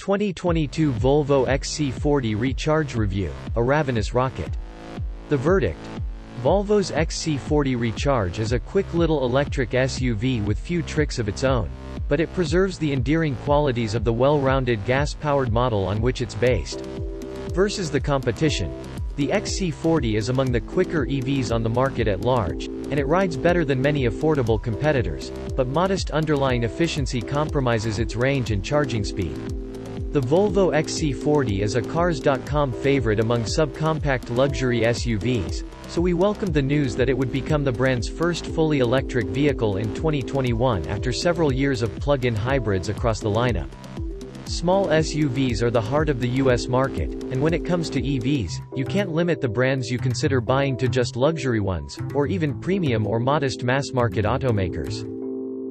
2022 Volvo XC40 Recharge Review, a ravenous rocket. The verdict: Volvo's XC40 Recharge is a quick little electric SUV with few tricks of its own, but it preserves the endearing qualities of the well-rounded gas-powered model on which it's based. Versus the competition, the XC40 is among the quicker EVs on the market at large, and it rides better than many affordable competitors, but modest underlying efficiency compromises its range and charging speed. The Volvo XC40 is a Cars.com favorite among subcompact luxury SUVs, so we welcomed the news that it would become the brand's first fully electric vehicle in 2021 after several years of plug-in hybrids across the lineup. Small SUVs are the heart of the US market, and when it comes to EVs, you can't limit the brands you consider buying to just luxury ones, or even premium or modest mass-market automakers.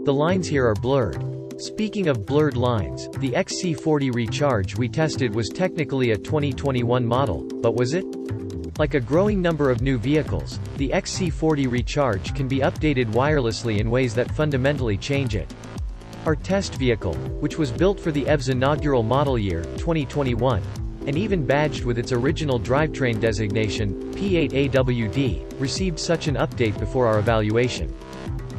The lines here are blurred. Speaking of blurred lines, the XC40 Recharge we tested was technically a 2021 model, but was it? Like a growing number of new vehicles, the XC40 Recharge can be updated wirelessly in ways that fundamentally change it. Our test vehicle, which was built for the EV's inaugural model year, 2021, and even badged with its original drivetrain designation, P8AWD, received such an update before our evaluation.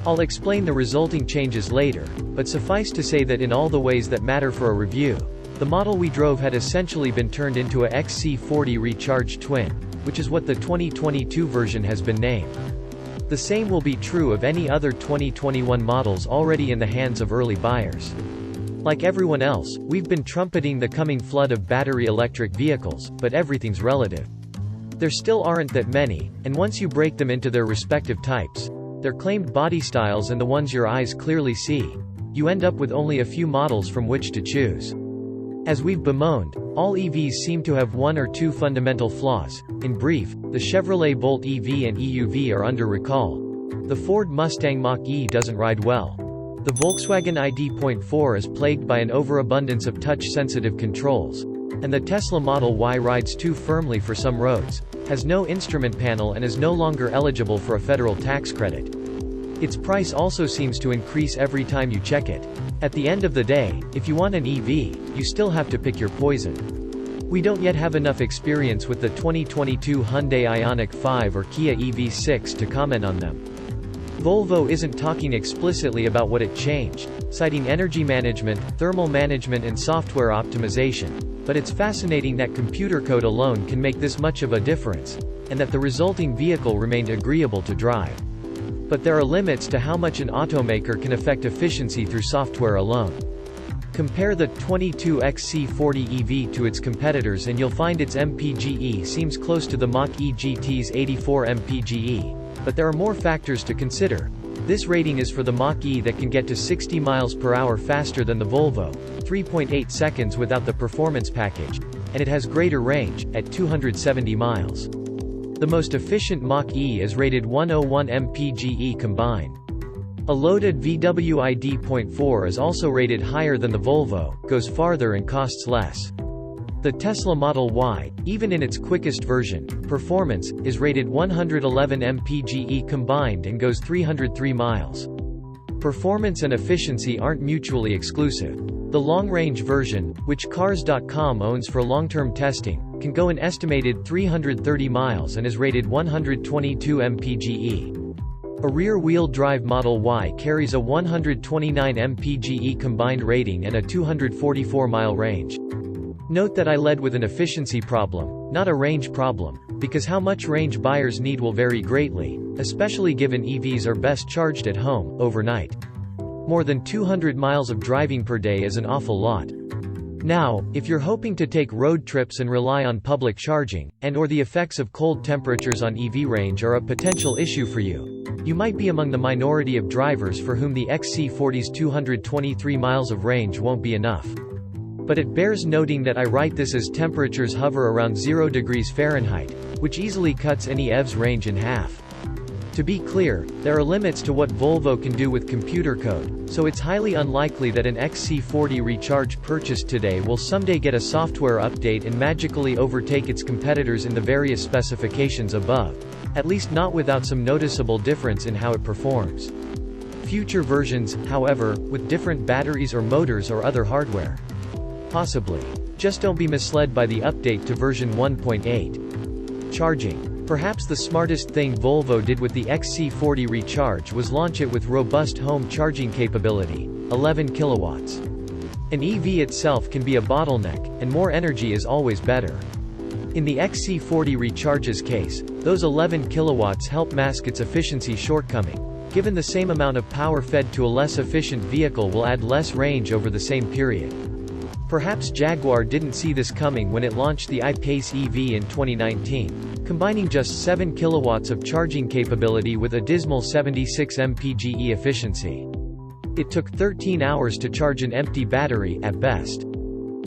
I'll explain the resulting changes later, but suffice to say that in all the ways that matter for a review, the model we drove had essentially been turned into a XC40 Recharge Twin, which is what the 2022 version has been named. The same will be true of any other 2021 models already in the hands of early buyers. Like everyone else, we've been trumpeting the coming flood of battery electric vehicles, but everything's relative. There still aren't that many, and once you break them into their respective types, their claimed body styles and the ones your eyes clearly see, you end up with only a few models from which to choose. As we've bemoaned, all EVs seem to have one or two fundamental flaws. In brief, the Chevrolet Bolt EV and EUV are under recall. The Ford Mustang Mach-E doesn't ride well. The Volkswagen ID.4 is plagued by an overabundance of touch-sensitive controls. And the Tesla Model Y rides too firmly for some roads, has no instrument panel and is no longer eligible for a federal tax credit. Its price also seems to increase every time you check it. At the end of the day, if you want an EV, you still have to pick your poison. We don't yet have enough experience with the 2022 Hyundai Ioniq 5 or Kia EV6 to comment on them. Volvo isn't talking explicitly about what it changed, citing energy management, thermal management and software optimization, but it's fascinating that computer code alone can make this much of a difference, and that the resulting vehicle remained agreeable to drive. But there are limits to how much an automaker can affect efficiency through software alone. Compare the 22 XC40 EV to its competitors and you'll find its MPGe seems close to the Mach-E GT's 84 MPGe. But there are more factors to consider. This rating is for the Mach-E that can get to 60 miles per hour faster than the Volvo, 3.8 seconds without the performance package, and it has greater range, at 270 miles. The most efficient Mach-E is rated 101 MPGe combined. A loaded VW ID.4 is also rated higher than the Volvo, goes farther and costs less. The Tesla Model Y, even in its quickest version, Performance, is rated 111 MPGe combined and goes 303 miles. Performance and efficiency aren't mutually exclusive. The long-range version, which Cars.com owns for long-term testing, can go an estimated 330 miles and is rated 122 MPGe. A rear-wheel drive Model Y carries a 129 MPGe combined rating and a 244-mile range. Note that I led with an efficiency problem, not a range problem, because how much range buyers need will vary greatly, especially given EVs are best charged at home, overnight. More than 200 miles of driving per day is an awful lot. Now, if you're hoping to take road trips and rely on public charging, and/or the effects of cold temperatures on EV range are a potential issue for you, you might be among the minority of drivers for whom the XC40's 223 miles of range won't be enough. But it bears noting that I write this as temperatures hover around 0 degrees Fahrenheit, which easily cuts any EV's range in half. To be clear, there are limits to what Volvo can do with computer code, so it's highly unlikely that an XC40 Recharge purchased today will someday get a software update and magically overtake its competitors in the various specifications above, at least not without some noticeable difference in how it performs. Future versions, however, with different batteries or motors or other hardware. Possibly. Just don't be misled by the update to version 1.8. Charging. Perhaps the smartest thing Volvo did with the XC40 Recharge was launch it with robust home charging capability, 11 kilowatts. An EV itself can be a bottleneck, and more energy is always better. In the XC40 Recharge's case, those 11 kilowatts help mask its efficiency shortcoming. Given the same amount of power fed to a less efficient vehicle will add less range over the same period. Perhaps Jaguar didn't see this coming when it launched the I-Pace EV in 2019, combining just 7 kilowatts of charging capability with a dismal 76 mpge efficiency. It took 13 hours to charge an empty battery, at best.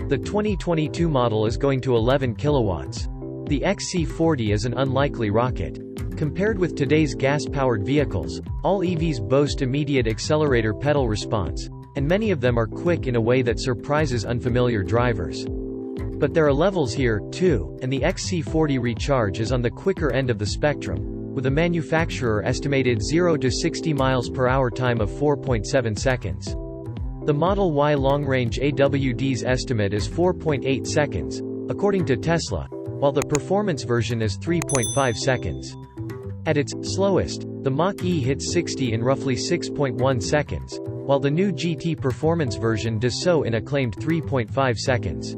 The 2022 model is going to 11 kilowatts. The XC40 is an unlikely rocket. Compared with today's gas-powered vehicles, all EVs boast immediate accelerator pedal response, and many of them are quick in a way that surprises unfamiliar drivers. But there are levels here, too, and the XC40 Recharge is on the quicker end of the spectrum, with a manufacturer estimated 0 to 60 miles per hour time of 4.7 seconds. The Model Y long-range AWD's estimate is 4.8 seconds, according to Tesla, while the performance version is 3.5 seconds. At its slowest, the Mach-E hits 60 in roughly 6.1 seconds, while the new GT performance version does so in a claimed 3.5 seconds.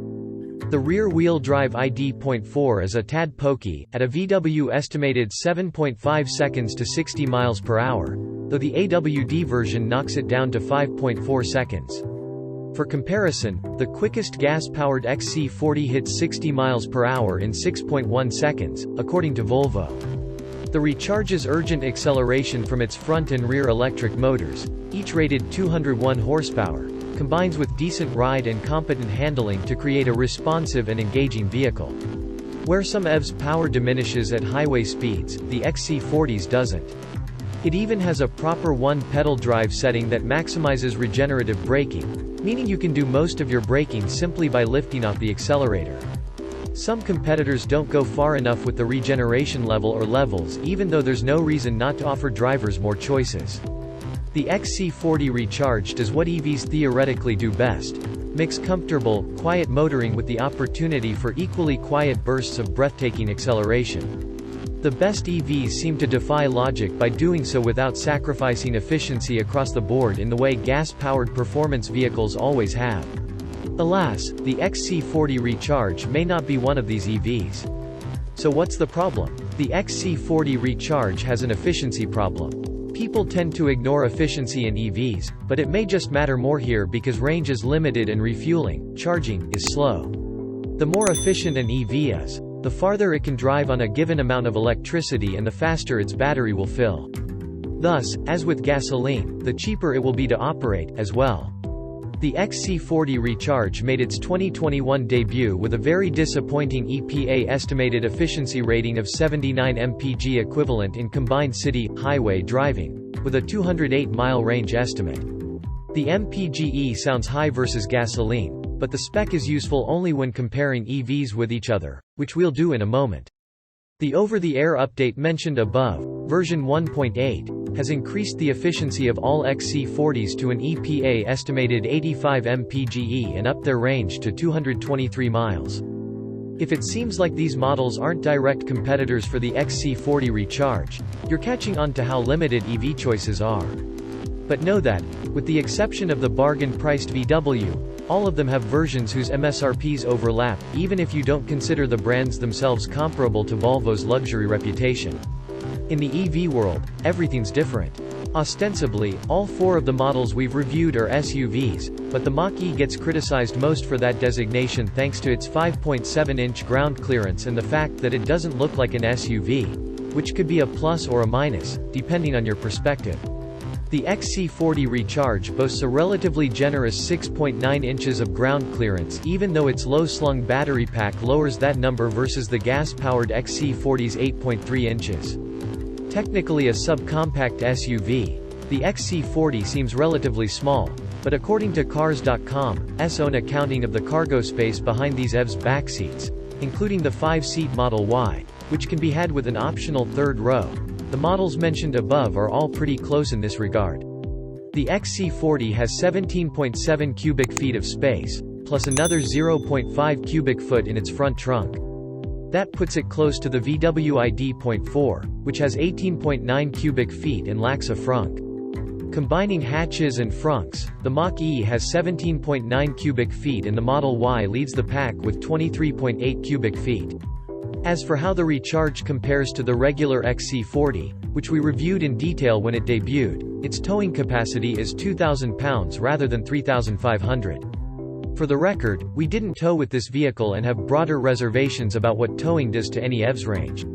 The rear-wheel drive ID.4 is a tad pokey, at a VW estimated 7.5 seconds to 60 miles per hour, though the AWD version knocks it down to 5.4 seconds. For comparison, the quickest gas-powered XC40 hits 60 miles per hour in 6.1 seconds, according to Volvo. The Recharge's urgent acceleration from its front and rear electric motors, each rated 201 horsepower, combines with decent ride and competent handling to create a responsive and engaging vehicle. Where some EV's power diminishes at highway speeds, the XC40's doesn't. It even has a proper one-pedal drive setting that maximizes regenerative braking, meaning you can do most of your braking simply by lifting off the accelerator. Some competitors don't go far enough with the regeneration level or levels, even though there's no reason not to offer drivers more choices. The XC40 Recharge does what EVs theoretically do best: mix comfortable, quiet motoring with the opportunity for equally quiet bursts of breathtaking acceleration. The best EVs seem to defy logic by doing so without sacrificing efficiency across the board in the way gas-powered performance vehicles always have. Alas, the XC40 Recharge may not be one of these EVs. So what's the problem? The XC40 Recharge has an efficiency problem. People tend to ignore efficiency in EVs, but it may just matter more here because range is limited and refueling, charging, is slow. The more efficient an EV is, the farther it can drive on a given amount of electricity and the faster its battery will fill. Thus, as with gasoline, the cheaper it will be to operate, as well. The XC40 Recharge made its 2021 debut with a very disappointing EPA estimated efficiency rating of 79 mpg equivalent in combined city-highway driving, with a 208-mile range estimate. The mpge sounds high versus gasoline, but the spec is useful only when comparing EVs with each other, which we'll do in a moment. The over-the-air update mentioned above, version 1.8, has increased the efficiency of all XC40s to an EPA estimated 85 mpge and upped their range to 223 miles. If it seems like these models aren't direct competitors for the XC40 Recharge, you're catching on to how limited EV choices are. But know that, with the exception of the bargain-priced VW, all of them have versions whose MSRPs overlap, even if you don't consider the brands themselves comparable to Volvo's luxury reputation. In the EV world, everything's different. Ostensibly, all four of the models we've reviewed are SUVs, but the Mach-E gets criticized most for that designation thanks to its 5.7-inch ground clearance and the fact that it doesn't look like an SUV, which could be a plus or a minus, depending on your perspective. The XC40 Recharge boasts a relatively generous 6.9 inches of ground clearance even though its low-slung battery pack lowers that number versus the gas-powered XC40's 8.3 inches. Technically a subcompact SUV, the XC40 seems relatively small, but according to Cars.com's own accounting of the cargo space behind these EVs backseats, including the 5-seat Model Y, which can be had with an optional third row, the models mentioned above are all pretty close in this regard. The XC40 has 17.7 cubic feet of space, plus another 0.5 cubic foot in its front trunk. That puts it close to the VW ID.4, which has 18.9 cubic feet and lacks a frunk. Combining hatches and frunks, the Mach-E has 17.9 cubic feet and the Model Y leads the pack with 23.8 cubic feet. As for how the Recharge compares to the regular XC40, which we reviewed in detail when it debuted, its towing capacity is 2,000 pounds rather than 3,500. For the record, we didn't tow with this vehicle and have broader reservations about what towing does to any EVs range.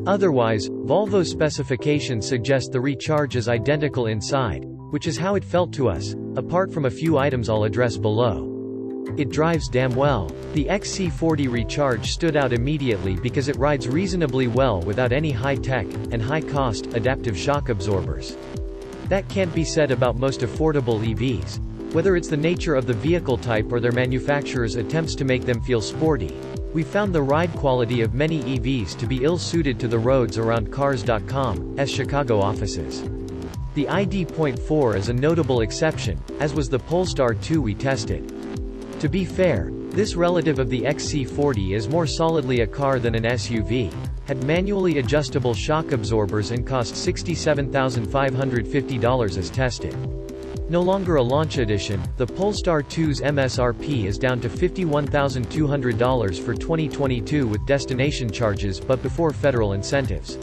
Otherwise, Volvo's specifications suggest the Recharge is identical inside, which is how it felt to us, apart from a few items I'll address below. It drives damn well. The XC40 Recharge stood out immediately because it rides reasonably well without any high-tech, and high-cost, adaptive shock absorbers. That can't be said about most affordable EVs. Whether it's the nature of the vehicle type or their manufacturer's attempts to make them feel sporty, we found the ride quality of many EVs to be ill-suited to the roads around Cars.com's Chicago offices. The ID.4 is a notable exception, as was the Polestar 2 we tested. To be fair, this relative of the XC40 is more solidly a car than an SUV, had manually adjustable shock absorbers and cost $67,550 as tested. No longer a launch edition, the Polestar 2's MSRP is down to $51,200 for 2022 with destination charges but before federal incentives.